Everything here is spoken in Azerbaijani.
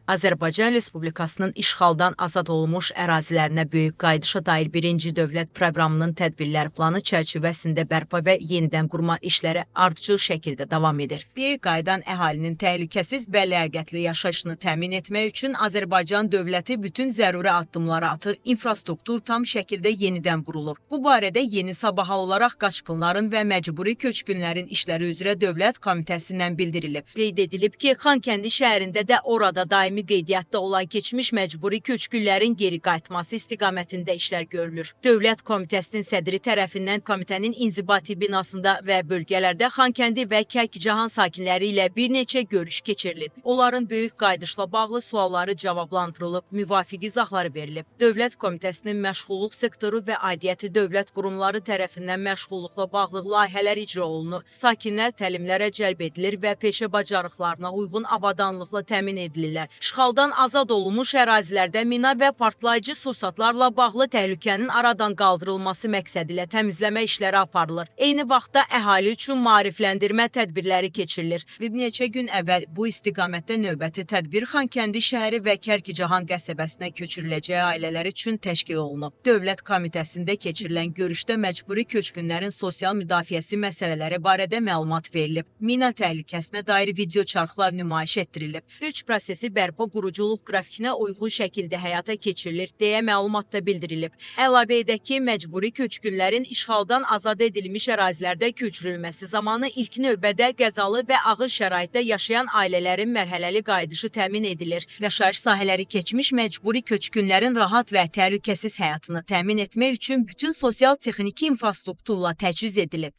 Azərbaycan Respublikasının işğaldan azad olunmuş ərazilərinə böyük qayıdışa dair birinci dövlət proqramının tədbirlər planı çərçivəsində bərpa və yenidən qurma işləri ardıcıl şəkildə davam edir. Böyük qayıdan əhalinin təhlükəsiz və ləyaqətli yaşayışını təmin etmək üçün Azərbaycan dövləti bütün zəruri addımları atır, infrastruktur tam şəkildə yenidən qurulur. Bu barədə Yeni Sabaha olaraq qaçqınların və məcburi köçkünlərin işləri üzrə Dövlət Komitəsindən bildirilib. Qeyd edilib ki, Xankəndi şəhərində də orada daimi qeydiyyatda olan keçmiş məcburi köçkünlərin geri qayıtması istiqamətində işlər görülür. Dövlət Komitəsinin sədri tərəfindən komitənin inzibati binasında və bölgələrdə Xankəndi və Kərkicahan sakinləri ilə bir neçə görüş keçirilib. Onların böyük qayıdışla bağlı sualları cavablandırılıb, müvafiq izahları verilib. Dövlət Komitəsinin məşğulluq sektoru və aidiyyəti dövlət qurumları tərəfindən məşğulluqla bağlı layihələr icra olunur. Sakinlər təlimlərə cəlb edilir və peşə bacarıqlarına uyğun avadanlıqla təmin edilirlər. İşğaldan azad olunmuş ərazilərdə mina və partlayıcı sursatlarla bağlı təhlükənin aradan qaldırılması məqsədi ilə təmizləmə işləri aparılır. Eyni vaxtda əhali üçün maarifləndirmə tədbirləri keçirilir. Bir neçə gün əvvəl bu istiqamətdə növbəti tədbir Xankəndi şəhəri və Kərkicahan qəsəbəsinə köçürüləcək ailələr üçün təşkil olunub. Dövlət Komitəsində keçirilən görüşdə məcburi köçkünlərin sosial müdafiəsi məsələləri barədə məlumat verilib. Mina təhlükəsinə dair video çarxlar nümayiş etdirilib. Köç prosesi bərpa quruculuq qrafikinə uyğun şəkildə həyata keçirilir, deyə məlumatda bildirilib. Əlavə edək ki, məcburi köçkünlərin işğaldan azad edilmiş ərazilərdə köçürülməsi zamanı ilk növbədə qəzalı və ağır şəraitdə yaşayan ailələrin mərhələli qayıdışı təmin edilir. Yaşayış sahələri keçmiş məcburi köçkünlərin rahat və təhlükəsiz həyatını təmin etmək üçün bütün sosial texniki infrastrukturla təchiz edilib.